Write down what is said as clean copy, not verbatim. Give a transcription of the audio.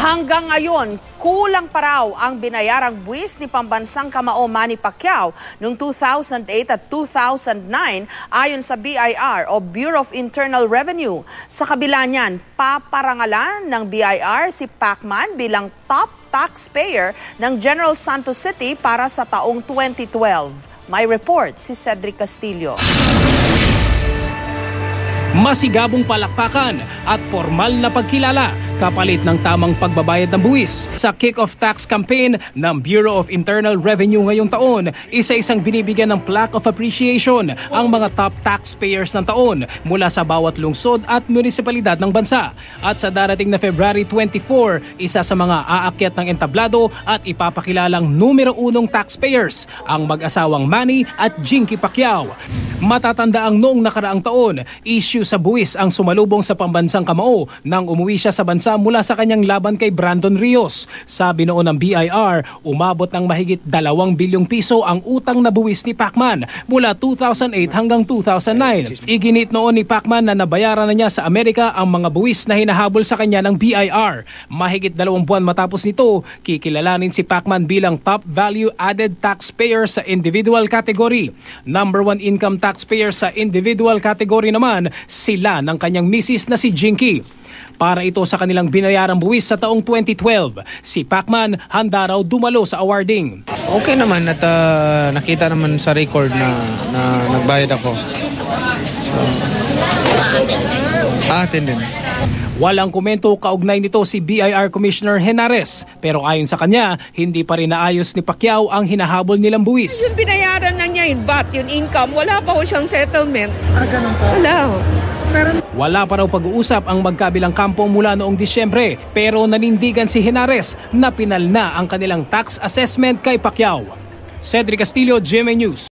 Hanggang ngayon, kulang pa raw ang binayarang buwis ni pambansang kamao Manny Pacquiao noong 2008 at 2009 ayon sa BIR o Bureau of Internal Revenue. Sa kabila niyan, paparangalan ng BIR si Pacman bilang top taxpayer ng General Santos City para sa taong 2012. May report si Cedric Castillo. Masigabong palakpakan at formal na pagkilala kapalit ng tamang pagbabayad ng buwis. Sa kick-off tax campaign ng Bureau of Internal Revenue ngayong taon, isa-isang binibigyan ng plaque of appreciation ang mga top taxpayers ng taon mula sa bawat lungsod at munisipalidad ng bansa. At sa darating na February 24, isa sa mga aakyat ng entablado at ipapakilalang numero 1 taxpayers, ang mag-asawang Manny at Jinky Pacquiao. Matatandaang noong nakaraang taon, issue sa buwis ang sumalubong sa pambansang kamao nang umuwi siya sa bansa mula sa kanyang laban kay Brandon Rios. Sabi noon ng BIR, umabot ng mahigit 2 bilyong piso ang utang na buwis ni Pacman mula 2008 hanggang 2009. Iginit noon ni Pacman na nabayaran na niya sa Amerika ang mga buwis na hinahabol sa kanya ng BIR. Mahigit 2 buwan matapos nito, kikilalanin si Pacman bilang top value-added taxpayer sa individual category. Number 1 income taxpayer sa individual category naman sila ng kanyang misis na si Jinky. Para ito sa kanilang binayarang buwis sa taong 2012, si Pacman handa raw dumalo sa awarding. Okay naman at nakita naman sa record na nagbayad ako. So, atin din. Walang komento kaugnay nito si BIR Commissioner Henares, pero ayon sa kanya, hindi pa rin naayos ni Pacquiao ang hinahabol nilang buwis. Yung binayaran na niya yung VAT, yung income, wala pa ho siyang settlement. Ganun po? Wala ho. Wala pa raw pag-uusap ang magkabilang kampo mula noong Disyembre, pero nanindigan si Henares na pinal na ang kanilang tax assessment kay Pacquiao. Cedric Castillo, GMA News.